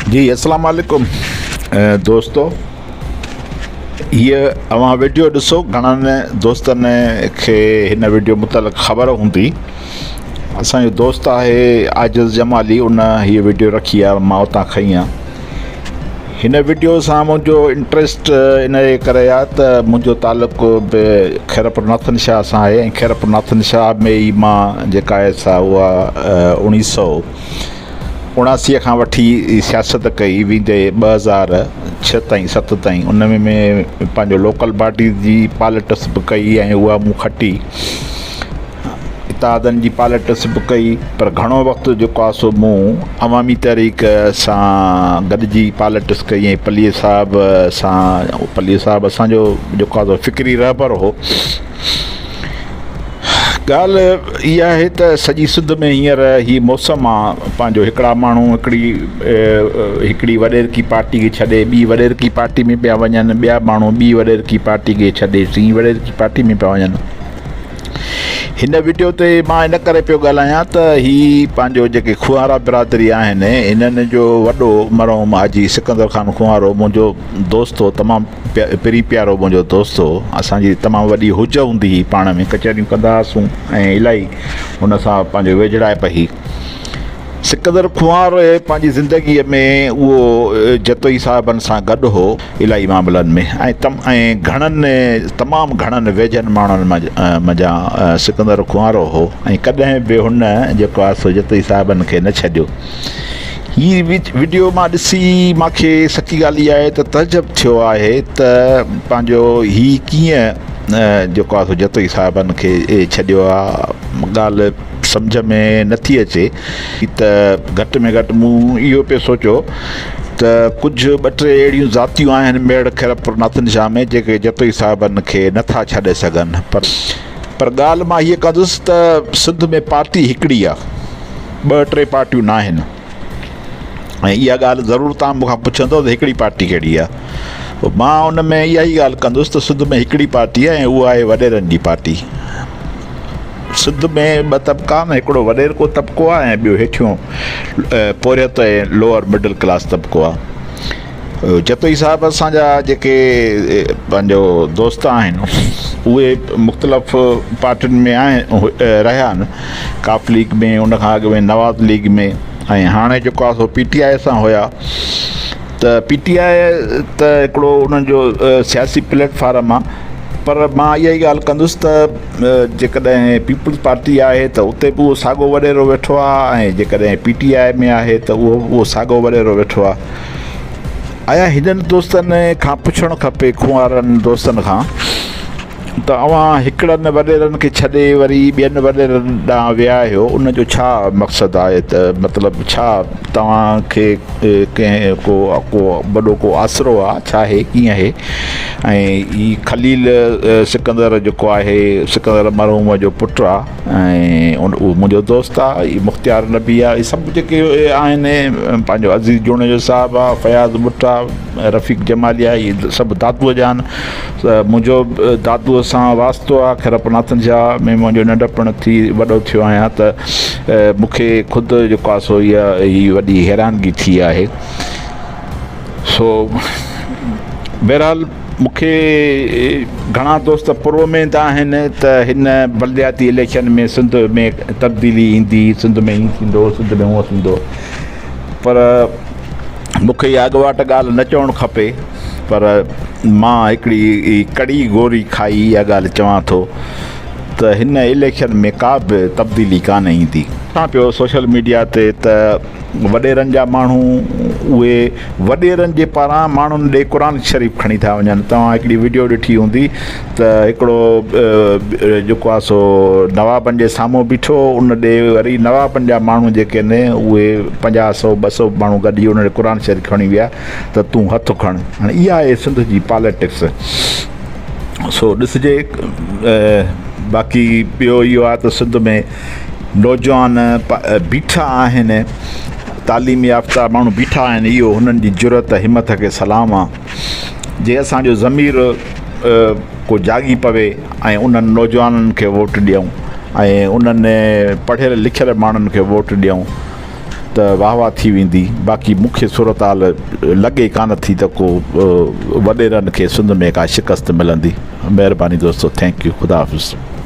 जी अस्सलाम वालेकुम दोस्तों, ये अवां वीडियो ॾिसो। घणनि दोस्तनि खे हिन वीडियो मुतलक़ ख़बर हूंदी। असांजो दोस्त आहे आजिज़ जमाली, उन हीअ वीडियो रखी आहे, मां उतां खई आहे। हिन वीडियो सां मुंहिंजो इंट्रस्ट इन जे करे आहे त मुंहिंजो तालुक़ु बि खैरपुरनाथन शाह सां आहे ऐं खैरपुरनाथन शाह में ई मां जेका आहे सा उहा 1979 खां वठी सियासत कई वेंदे 2006 ताईं 7 ताईं। उन में पंहिंजो लोकल पार्टी जी पॉलिटिक्स बि कई ऐं उहा मूं खटी। इत्तेहादनि जी पॉलिटिक्स बि कई, पर घणो वक़्तु जेको आहे सो मूं अवामी तहरीक सां गॾिजी पॉलिटिक्स कई ऐं पलीअ साहब असांजो जेको आहे फ़िक्री रहबर हो। ॻाल्हि इहा आहे त सॼी सिंध में हींअर हीअ मौसम आहे पंहिंजो, हिकिड़ा माण्हू हिकिड़ी वॾेरकी पार्टी खे छॾे ॿी वॾेरकी पार्टी में पिया वञनि, ॿिया माण्हू ॿी वॾेरकी पार्टी खे छॾे टीं वॾेरकी पार्टी में पिया वञनि। हिन वीडियो ते मां इन करे पियो ॻाल्हायां त हीअ पंहिंजो जेके खुआरा बिरादरी आहिनि, हिननि जो वॾो मरहूम हाजी सिकंदर ख़ान खुआरो मुंहिंजो दोस्त हो, तमामु पिरी प्यारो मुंहिंजो दोस्त हो। असांजी तमामु वॾी हुज हूंदी हुई, पाण में कचहरियूं कंदा हुआसीं ऐं इलाही हुन सां पंहिंजो वेझड़ाइप हुई। सिकंदर खुआर पंहिंजी ज़िंदगीअ में उहो जतोई साहिबनि सां गॾु हो इलाही मामलनि में, ऐं तमामु घणनि वेझनि माण्हुनि मंझां सिकंदर खुआरो हो ऐं कॾहिं बि हुन जेको आहे सो जतोई साहिबनि खे न छॾियो। हीअ वीडियो मां ॾिसी मूंखे सची ॻाल्हि इहा आहे त तजब थियो आहे त पंहिंजो हीअ कीअं जेको आहे सो जतोई साहिबनि खे छॾियो आहे। ॻाल्हि सम्झ में नथी अचे त घटि में घटि मूं इहो पियो सोचियो त कुझु 2-3 अहिड़ियूं ज़ातियूं आहिनि मेड़ खैरपुरनाथन शाह में जेके जतोई साहिबनि खे नथा छॾे सघनि। पर ॻाल्हि मां हीअ कंदुसि त सिंध में पार्टी हिकिड़ी आहे, 2-3 पार्टियूं न आहिनि। ऐं इहा ॻाल्हि ज़रूरु तव्हां मूंखां पुछंदो त हिकिड़ी पार्टी कहिड़ी आहे। मां उन में इहा ई ॻाल्हि कंदुसि त सिंध में हिकिड़ी पार्टी आहे ऐं उहा आहे वॾेरनि जी पार्टी। सिंध में 2 तबिका आहिनि, हिकिड़ो वॾेरको तबिको आहे ऐं ॿियो हेठियों पोरियत ऐं लोअर मिडिल क्लास तबिको आहे। जतोई साहिब असांजा जेके पंहिंजो दोस्त आहिनि उहे मुख़्तलिफ़ पार्टियुनि में रहिया आहिनि, काफ लीग में, उनखां अॻु में नवाज़ लीग में, ऐं हाणे जेको आहे सो PTI सां हुया। त PTI त हिकिड़ो उन्हनि जो सियासी प्लेटफार्म आहे, पर मां इहा ई ॻाल्हि कंदुसि त जेकॾहिं पीपल्स पार्टी आहे त उते बि उहो साॻियो वॾेरो वेठो आहे, ऐं जेकॾहिं PTI में आहे त उहो साॻियो वॾेरो वेठो आहे। आया हिननि दोस्तनि खां पुछणु खपे, खुआरनि दोस्तनि खां, त अवां हिकिड़नि वॾेरनि खे छॾे वरी ॿियनि वॾेरनि ॾांहुं विया आहियो, उनजो छा मक़सदु आहे? त मतिलबु छा तव्हांखे कंहिं को वॾो को आसिरो आहे, छा आहे, कीअं आहे? ऐं ही खलील सिकंदर जेको आहे, सिकंदर मरहूम जो पुटु आहे ऐं उहो मुंहिंजो दोस्त आहे। ही मुख़्तियार नबी आहे, इहे सभु जेके आहिनि, पंहिंजो अज़ीज़ जुणे साहिबु आहे, फयाज़ मुट्टा, रफ़ीक जमाली आहे, इहे सभु दादूअ जा आहिनि। मुंहिंजो दादूअ सां वास्तो आहे, खैरपुरनाथन शाह में मुंहिंजो नंढपण थी वॾो थियो आहियां, त मूंखे ख़ुदि जेको आहे सो हीअ वॾी हैरानगी थी आहे। सो बहरहाल मूंखे घणा दोस्त पूर्व में त आहिनि त हिन बलदियाती इलेक्शन में सिंध में तब्दीली ईंदी, सिंध में हीअं थींदो, सिंध में हूअं थींदो, पर मूंखे इहा अॻुवाट ॻाल्हि न चवणु खपे। पर मां हिकिड़ी कड़ी गोरी खाई इहा ॻाल्हि चवां थो त हिन इलेक्शन में का बि तब्दीली कान ईंदी। ॾिसां पियो सोशल मीडिया ते त वॾेरनि जा माण्हू उहे वॾेरनि जे पारां माण्हुनि ॾे क़ुर शरीफ़ खणी था वञनि। तव्हां हिकिड़ी वीडियो ॾिठी हूंदी त हिकिड़ो जेको आहे सो नवाबनि जे साम्हूं बीठो, उन ॾे वरी नवाबनि जा माण्हू जेके आहिनि उहे 50-100-200 माण्हू गॾिजी उन ॾे क़ुर शरीफ़ खणी विया त तूं हथु खण। हाणे इहा आहे सिंध जी पॉलिटिक्स। सो ॾिसिजे। बाक़ी ॿियो इहो आहे त सिंध में नौजवान बीठा आहिनि, तालीम याफ़्ता माण्हू बीठा आहिनि, इहो हुननि जी जुरत हिमत खे सलाम आहे। जे असांजो ज़मीर को जागी पवे ऐं उन्हनि नौजवाननि खे वोट ॾियूं ऐं उन्हनि पढ़ियल लिखियल माण्हुनि खे वोट ॾियूं, त वाह वाह थी वेंदी। बाक़ी मूंखे सूरत हाल लॻे कान थी त को वॾेरनि खे सिंध में का शिकस्त मिलंदी। महिरबानी दोस्तो, थैंक यू, ख़ुदा हाफ़िज़।